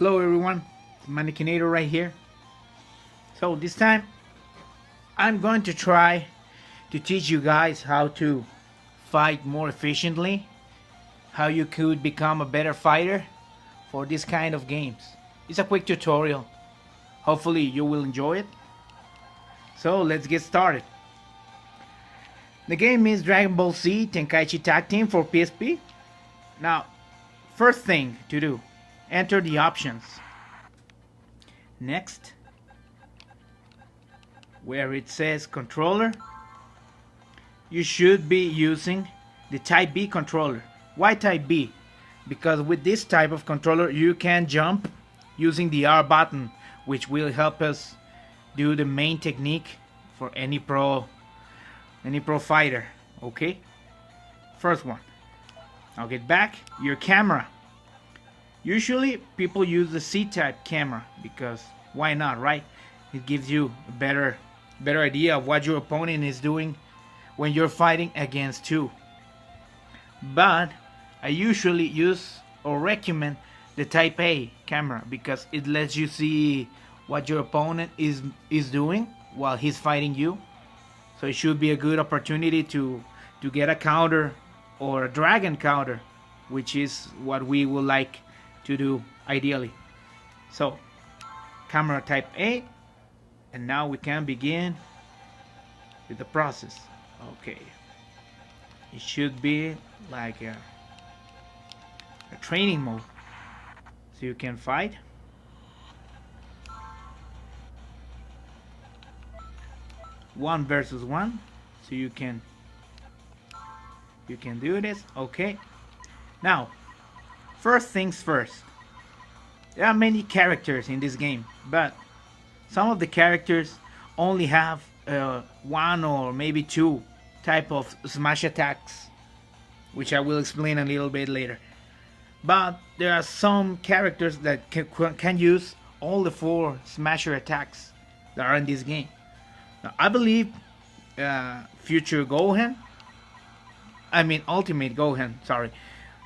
Hello everyone, Manikinator right here. So this time I'm going to try to teach you guys how to fight more efficiently, how you could become a better fighter for this kind of games. It's a quick tutorial. Hopefully you will enjoy it. So let's get started. The game is Dragon Ball Z Tenkaichi Tag Team for PSP. Now, first thing to do, enter the options. Next, where it says controller, you should be using the type B controller. Why type B? Because with this type of controller you can jump using the R button, which will help us do the main technique for any pro fighter. Okay, first one. I'll get back. Your camera. Usually people use the C-type camera because why not, right? It gives you a better idea of what your opponent is doing when you're fighting against two. But I usually use or recommend the type A camera because it lets you see what your opponent is doing while he's fighting you. So it should be a good opportunity to get a counter or a dragon counter, which is what we would like to do ideally. So camera type A, and now we can begin with the process. Okay, it should be like a training mode, so you can fight. One versus one, so you can do this. Okay, now first things first, there are many characters in this game, but some of the characters only have one or maybe two type of smash attacks, which I will explain a little bit later. But there are some characters that can use all the four smasher attacks that are in this game. Now, I believe future Gohan, Ultimate Gohan, sorry,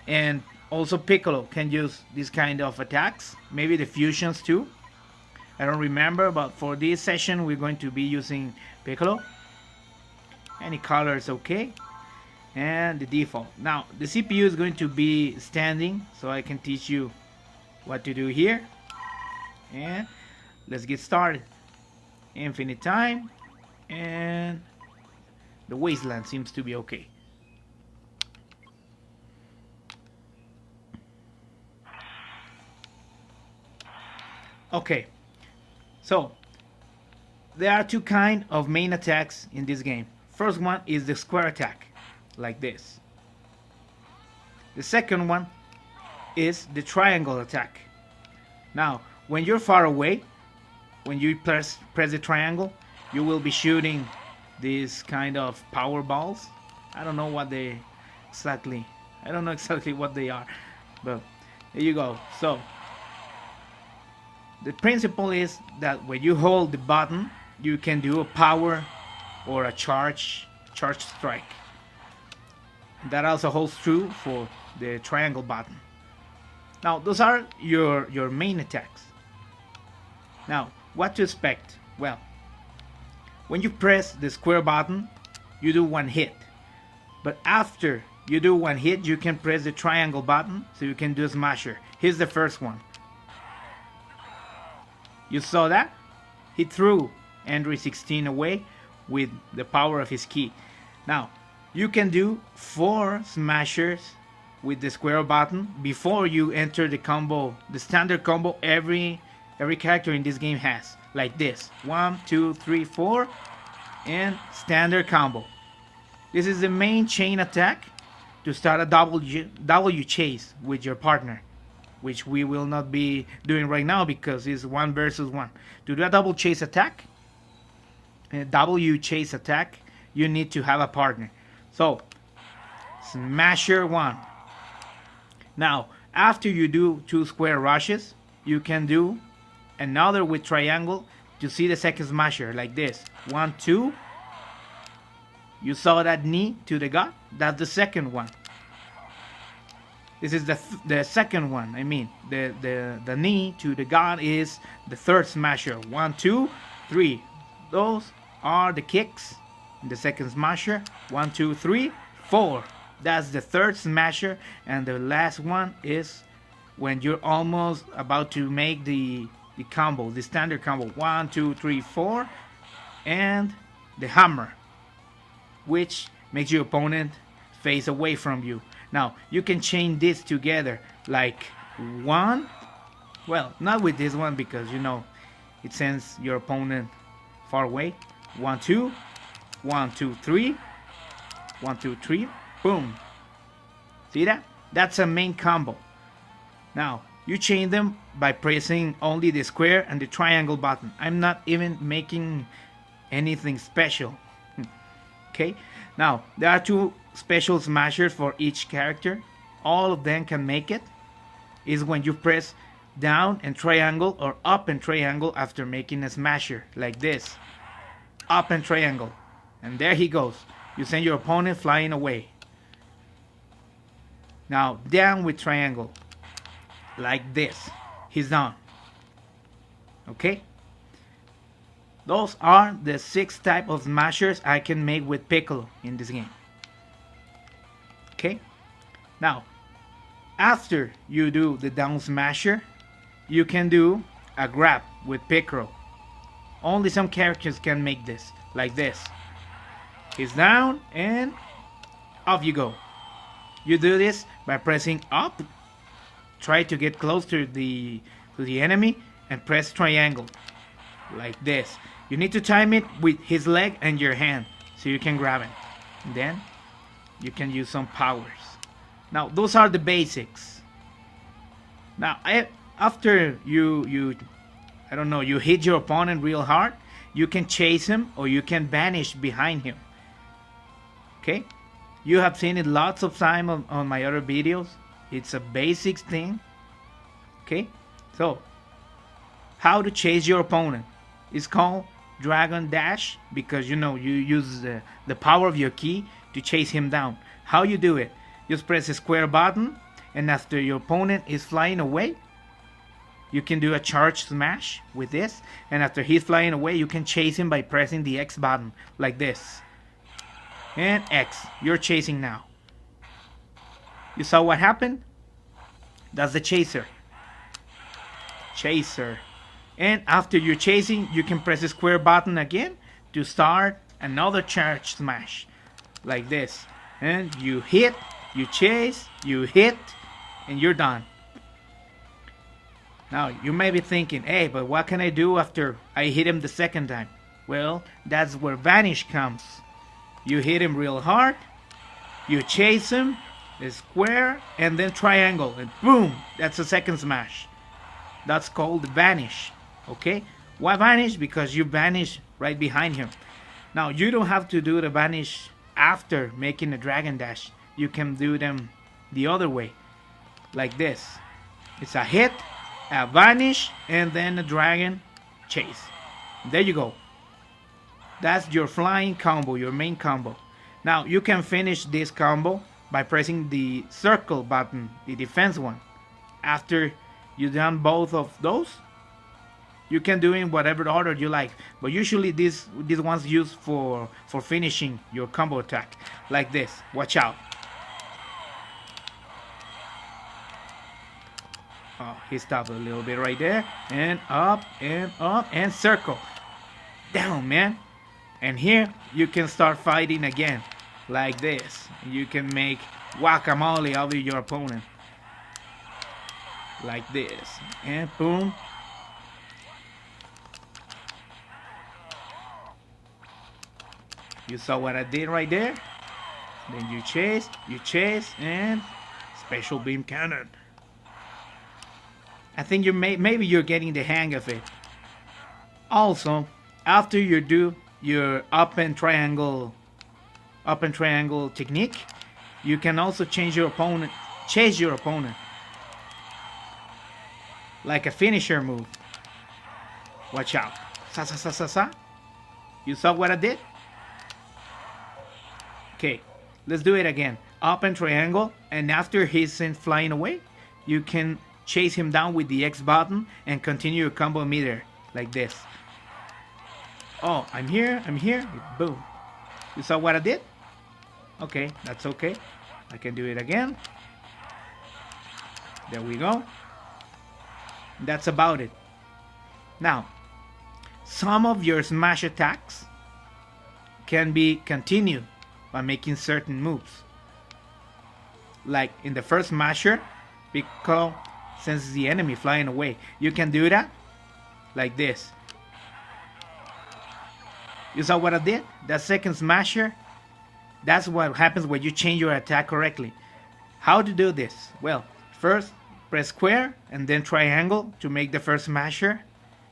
and also Piccolo can use this kind of attacks. Maybe the fusions too. I don't remember, but for this session we're going to be using Piccolo. Any color is okay. And the default. Now the CPU is going to be standing, so I can teach you what to do here. And let's get started. Infinite time. And the wasteland seems to be okay. Okay, so there are two kinds of main attacks in this game. First one is the square attack, like this. The second one is the triangle attack. Now, when you're far away, when you press the triangle, you will be shooting these kind of power balls. I don't know exactly what they are, but there you go. So the principle is that when you hold the button, you can do a power or a charge strike. That also holds true for the triangle button. Now those are your main attacks. Now what to expect? Well, when you press the square button, you do one hit. But after you do one hit, you can press the triangle button, so you can do a smasher. Here's the first one. You saw that? He threw Android 16 away with the power of his key. Now, you can do 4 smashers with the square button before you enter the combo, the standard combo every character in this game has. Like this. 1, 2, 3, 4, and standard combo. This is the main chain attack to start a W chase with your partner, which we will not be doing right now because it's 1 versus 1. To do a double chase attack, a W chase attack, you need to have a partner. So, smasher 1. Now, after you do 2 square rushes, you can do another with triangle to see the second smasher, like this. 1, 2. You saw that knee to the gut? That's the second one. This is the second one. I mean, the knee to the god is the third smasher. 1, 2, 3. Those are the kicks. The second smasher. 1, 2, 3, 4. That's the third smasher, and the last one is when you're almost about to make the combo, the standard combo. 1, 2, 3, 4, and the hammer, which makes your opponent face away from you. Now you can chain this together like one. Well, not with this one because you know it sends your opponent far away. 1, 2, 1, 2, 3, 1, 2, 3. Boom. See that? That's a main combo. Now you chain them by pressing only the square and the triangle button. I'm not even making anything special. Okay. Now there are 2 special smashers for each character. All of them can make it. Is when you press down and triangle or up and triangle after making a smasher like this. Up and triangle, and there he goes. You send your opponent flying away. Now down with triangle like this. He's done. Okay. Those are the 6 type of smashers I can make with Piccolo in this game. Okay. Now after you do the down smasher, you can do a grab with Piccolo. Only some characters can make this like this. He's down and off you go. You do this by pressing up, try to get close to the enemy, and press triangle like this. You need to time it with his leg and your hand so you can grab it. And then you can use some powers. Now those are the basics. Now after you I don't know, you hit your opponent real hard, you can chase him or you can vanish behind him. Okay? You have seen it lots of time on my other videos. It's a basics thing. Okay? So, how to chase your opponent. It's called Dragon Dash because you know you use the power of your key to chase him down. How you do it? Just press the square button, and after your opponent is flying away, you can do a charge smash with this, and after he's flying away you can chase him by pressing the X button like this. And X, you're chasing now. You saw what happened? That's the chaser. Chaser. And after you're chasing, you can press the square button again to start another charge smash like this. And you hit, you chase, you hit, and you're done. Now you may be thinking, hey, but what can I do after I hit him the second time? Well, that's where vanish comes. You hit him real hard, you chase him, the square, and then triangle, and boom, that's the second smash. That's called the vanish. Okay? Why vanish? Because you vanish right behind him. Now you don't have to do the vanish after making a dragon dash. You can do them the other way, like this. It's a hit, a vanish, and then a dragon chase. There you go. That's your flying combo, your main combo. Now you can finish this combo by pressing the circle button, the defense one. After you've done both of those, you can do in whatever order you like. But usually these ones used for finishing your combo attack. Like this. Watch out. Oh, he stopped a little bit right there. And up and circle. Down, man. And here you can start fighting again. Like this. You can make guacamole out of your opponent. Like this. And boom. You saw what I did right there? Then you chase, and special beam cannon. I think maybe you're getting the hang of it. Also, after you do your up and triangle technique, you can also chase your opponent like a finisher move. Watch out. Sa sa sa sa sa. You saw what I did? Okay, let's do it again. Up and triangle, And after he's sent flying away, you can chase him down with the X button and continue your combo meter like this. Oh, I'm here, boom. You saw what I did? Okay, that's okay. I can do it again. There we go. That's about it. Now, some of your smash attacks can be continued by making certain moves. Like in the first smasher, because since the enemy flying away, you can do that like this. You saw what I did? That second smasher, that's what happens when you change your attack correctly. How to do this? Well, first press square and then triangle to make the first smasher.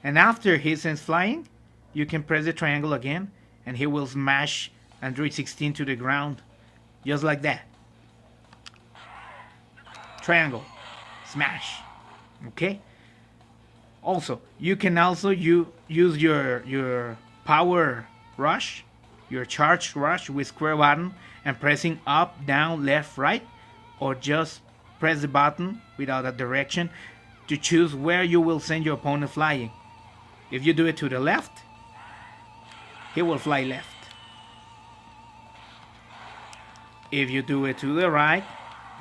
And after he sends flying, you can press the triangle again and he will smash Android 16 to the ground. Just like that. Triangle. Smash. Okay? Also, you can also use your power rush, your charge rush with square button and pressing up, down, left, right, or just press the button without a direction to choose where you will send your opponent flying. If you do it to the left, he will fly left. If you do it to the right,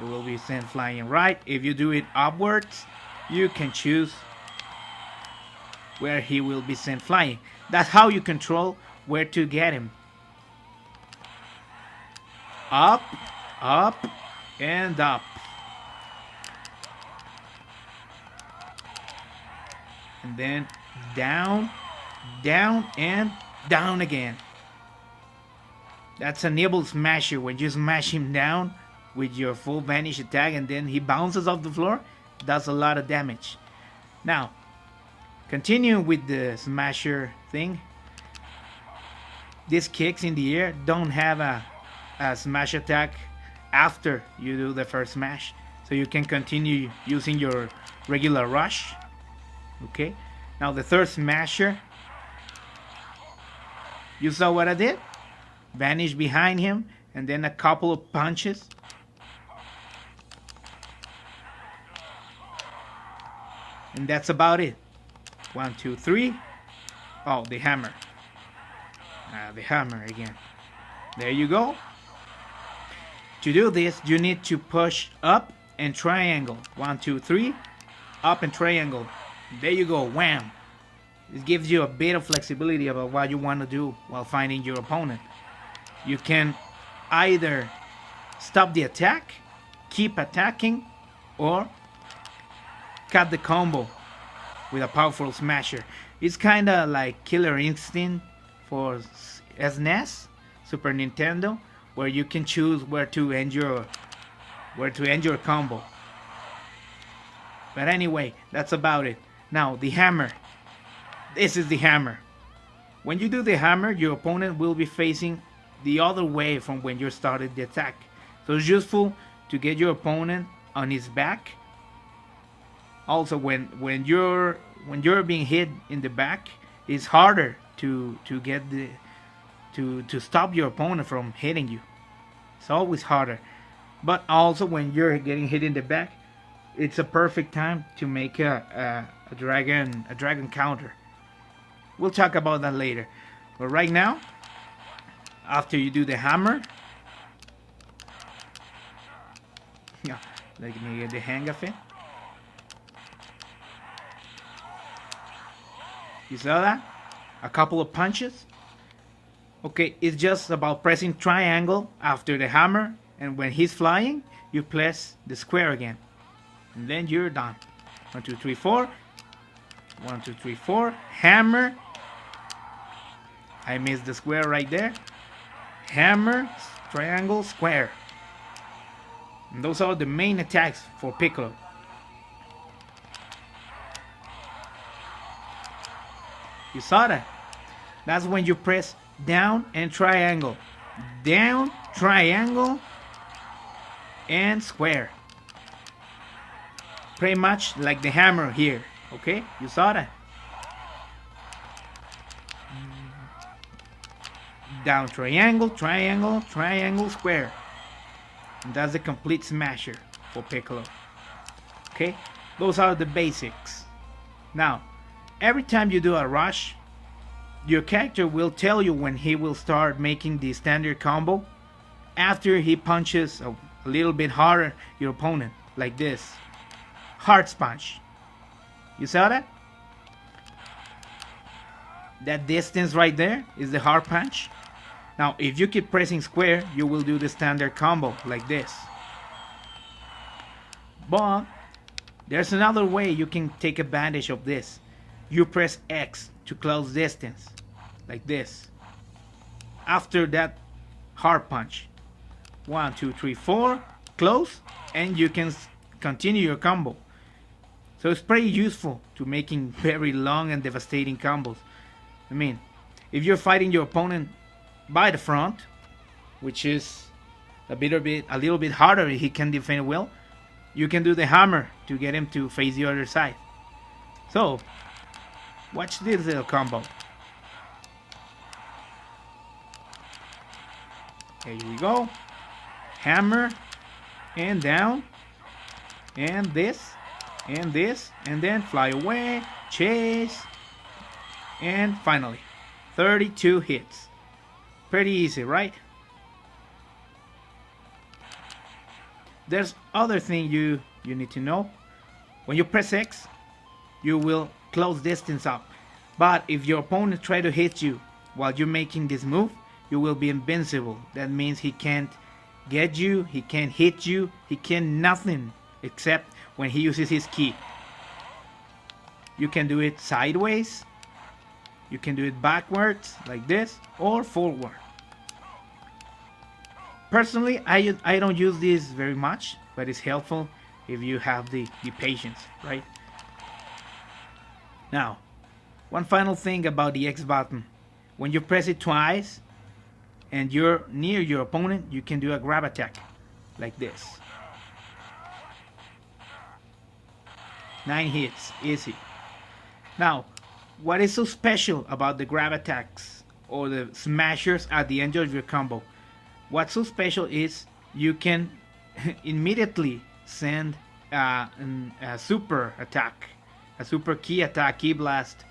it will be sent flying right. If you do it upwards, you can choose where he will be sent flying. That's how you control where to get him. Up, up, and up. And then down, down, and down again. That's a nibble smasher. When you smash him down with your full vanish attack and then he bounces off the floor, does a lot of damage. Now, continue with the smasher thing. These kicks in the air don't have a smash attack after you do the first smash. So you can continue using your regular rush. Okay. Now the third smasher. You saw what I did? Vanish behind him and then a couple of punches. And that's about it. 1, 2, 3. Oh, the hammer. The hammer again. There you go. To do this, you need to push up and triangle. 1, 2, 3. Up and triangle. There you go. Wham. It gives you a bit of flexibility about what you want to do while fighting your opponent. You can either stop the attack, keep attacking, or cut the combo with a powerful smasher. It's kind of like Killer Instinct for SNES, Super Nintendo, where you can choose where to end your combo. But anyway, that's about it. Now the hammer. This is the hammer. When you do the hammer, your opponent will be facing the other way from when you started the attack. So it's useful to get your opponent on his back. Also, when you're being hit in the back, it's harder to stop your opponent from hitting you. It's always harder. But also when you're getting hit in the back, it's a perfect time to make a dragon counter. We'll talk about that later. But right now, after you do the hammer, yeah, let me get the hang of it. You saw that? A couple of punches. Okay, it's just about pressing triangle after the hammer, and when he's flying, you press the square again. And then you're done. 1, 2, 3, 4. 1, 2, 3, 4. Hammer. I missed the square right there. Hammer, triangle, square. And those are the main attacks for Piccolo. You saw that? That's when you press down and triangle. Down, triangle, and square. Pretty much like the hammer here. Okay? You saw that? Down, triangle, triangle, triangle, square. And that's the complete smasher for Piccolo. Okay, those are the basics. Now, every time you do a rush, your character will tell you when he will start making the standard combo after he punches a little bit harder your opponent, like this. Heart punch. You saw that? That distance right there is the hard punch. Now, if you keep pressing square, you will do the standard combo like this. But there's another way you can take advantage of this. You press X to close distance, like this. After that hard punch, 1, 2, 3, 4, close, and you can continue your combo. So it's pretty useful to making very long and devastating combos. I mean, if you're fighting your opponent by the front, which is a little bit harder, he can defend well, you can do the hammer to get him to face the other side. So, watch this little combo. Here we go. Hammer, and down, and this, and this, and then fly away, chase, and finally, 32 hits. Pretty easy, right? There's other thing you need to know. When you press X, you will close distance up. But if your opponent try to hit you while you're making this move, you will be invincible. That means he can't get you, he can't hit you, he can nothing except when he uses his ki. You can do it sideways, you can do it backwards like this, or forward. Personally, I don't use this very much, but it's helpful if you have the patience, right? Now, one final thing about the X button. When you press it twice and you're near your opponent, you can do a grab attack like this. 9 hits, easy. Now, what is so special about the grab attacks or the smashers at the end of your combo? What's so special is you can immediately send a super attack, a super ki attack, ki blast,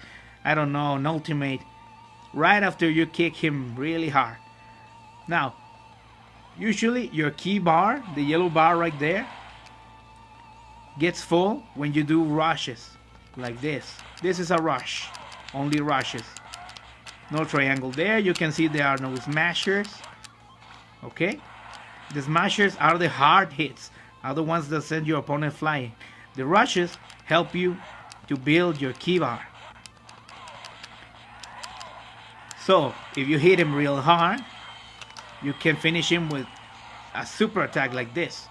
I don't know, an ultimate, right after you kick him really hard. Now, usually your ki bar, the yellow bar right there, gets full when you do rushes like this. This is a rush, only rushes. No triangle there. You can see there are no smashers. Okay, the smashers are the hard hits, are the ones that send your opponent flying. The rushes help you to build your ki bar. So if you hit him real hard, you can finish him with a super attack like this.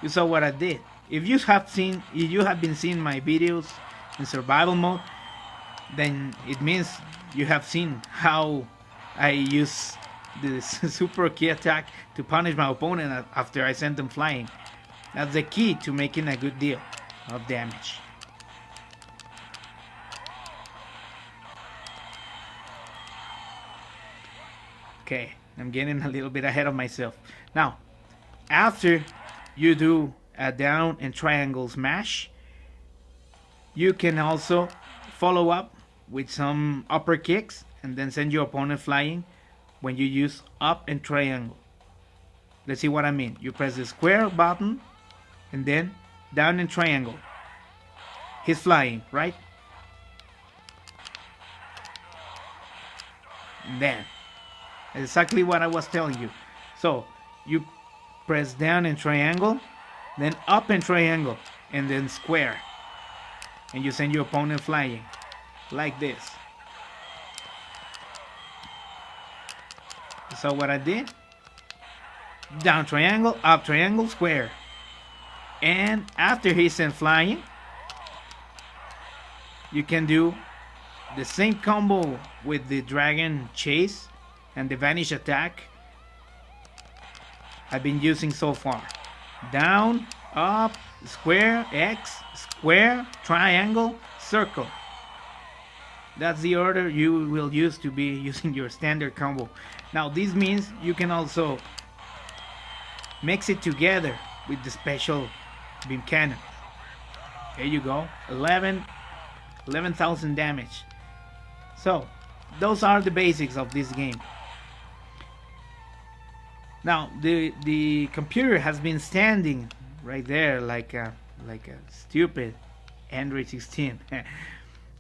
You saw what I did. If you have been seeing my videos in survival mode, then it means you have seen how I use this super ki attack to punish my opponent after I send them flying. That's the key to making a good deal of damage. Okay, I'm getting a little bit ahead of myself. Now, after you do a down and triangle smash, you can also follow up with some upper kicks and then send your opponent flying when you use up and triangle. Let's see what I mean. You press the square button and then down and triangle. He's flying, right? And then exactly what I was telling you. So you press down and triangle, then up and triangle, and then square, and you send your opponent flying like this. So what I did, down triangle, up triangle, square. And after he's sent flying, you can do the same combo with the dragon chase and the vanish attack I've been using so far. Down, up, square, X, square, triangle, circle. That's the order you will use to be using your standard combo. Now this means you can also mix it together with the special beam cannon. There you go, 11,000 damage. So those are the basics of this game. Now the computer has been standing right there like a stupid Android 16.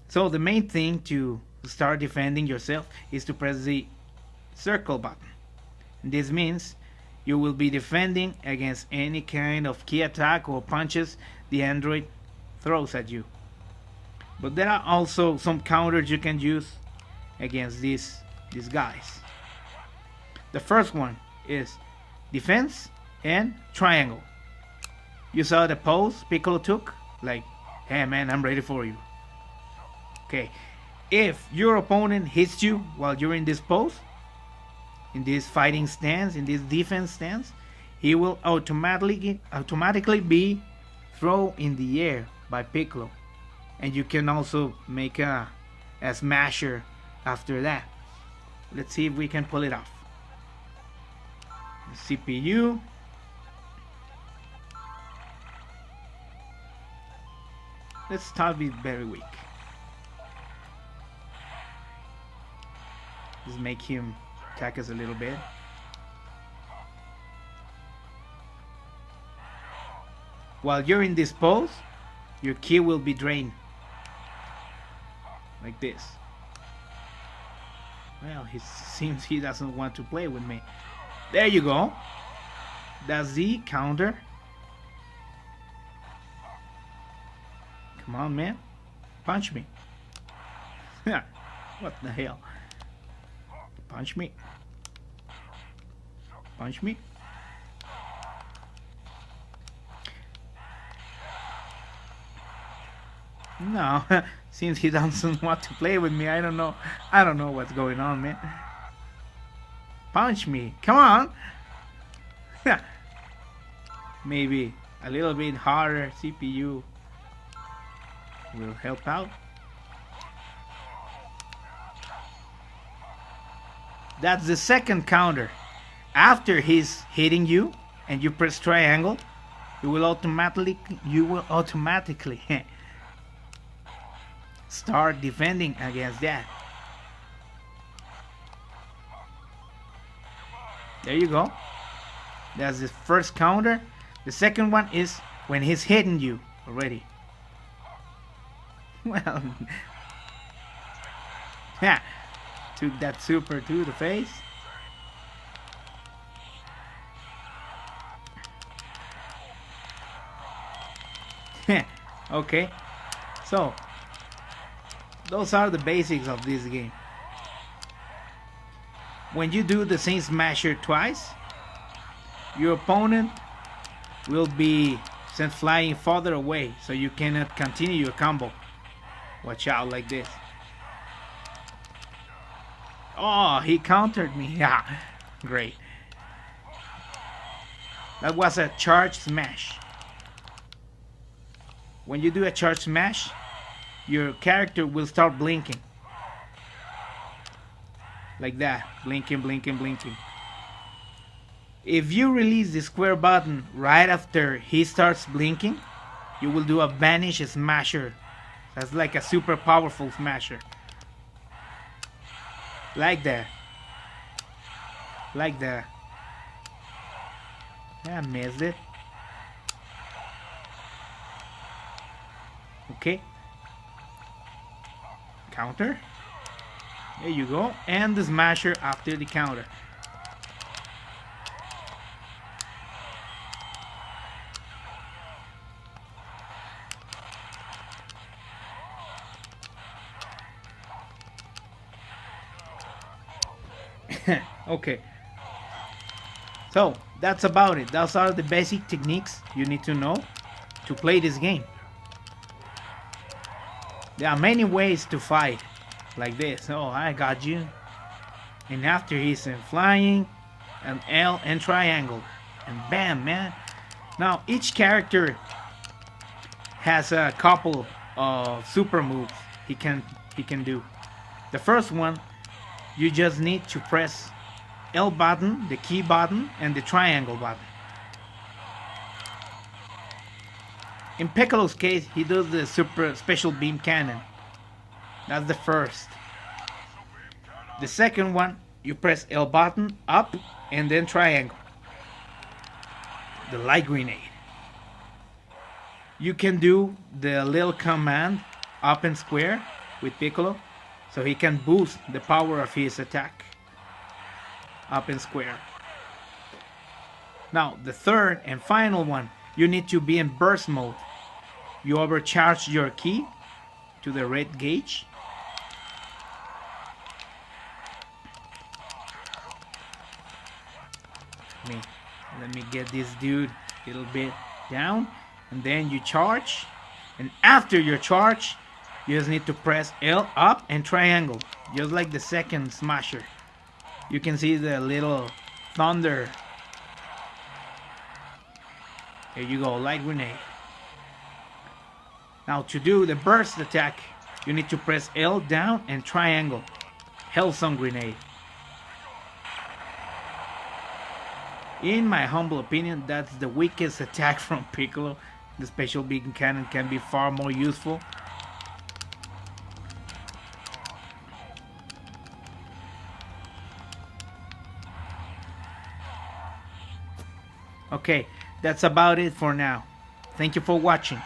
So the main thing to start defending yourself is to press the circle button. This means you will be defending against any kind of key attack or punches the Android throws at you. But there are also some counters you can use against these guys. The first one is defense and triangle. You saw the pose Piccolo took? Like, hey man, I'm ready for you. Okay, if your opponent hits you while you're in this pose, in this fighting stance, in this defense stance, he will automatically be thrown in the air by Piccolo. And you can also make a smasher after that. Let's see if we can pull it off. CPU. Let's start with very weak. Just make him attack us a little bit. While you're in this pose, your ki will be drained. Like this. Well, it seems he doesn't want to play with me. There you go. That's the counter. Come on, man. Punch me. What the hell? Punch me. Punch me. No, since he doesn't want to play with me, I don't know what's going on, man. Punch me. Come on. Maybe a little bit harder CPU will help out. That's the second counter. After he's hitting you and you press triangle, you will automatically start defending against that. There you go. That's the first counter. The second one is when he's hitting you already. Well, yeah, took that super to the face. Okay, so those are the basics of this game. When you do the same smasher twice, your opponent will be sent flying farther away, so you cannot continue your combo. Watch out like this. Oh, he countered me. Yeah, great. That was a charge smash. When you do a charge smash, your character will start blinking. Like that. Blinking, blinking, blinking. If you release the square button right after he starts blinking, you will do a vanish smasher. That's like a super powerful smasher. Like that. Like that. I missed it. Okay. Counter. There you go. And the smasher after the counter. Okay, so that's about it. Those are the basic techniques you need to know to play this game. There are many ways to fight like this. Oh, I got you. And after he's in flying, and L and triangle, and bam, man. Now each character has a couple of super moves he can do. The first one, you just need to press L button, the key button, and the triangle button. In Piccolo's case, he does the super special beam cannon. That's the first. The second one, you press L button, up, and then triangle. The light grenade. You can do the little command, up and square, with Piccolo, so he can boost the power of his attack. Up and square. Now, the third and final one, you need to be in burst mode. You overcharge your key to the red gauge. Let me get this dude a little bit down, and then you charge, and after your charge you just need to press L up and triangle, just like the second smasher. You can see the little thunder. There you go, light grenade. Now to do the burst attack, you need to press L down and triangle, Hellsong grenade. In my humble opinion, that's the weakest attack from Piccolo. The special beam cannon can be far more useful. Okay, that's about it for now. Thank you for watching.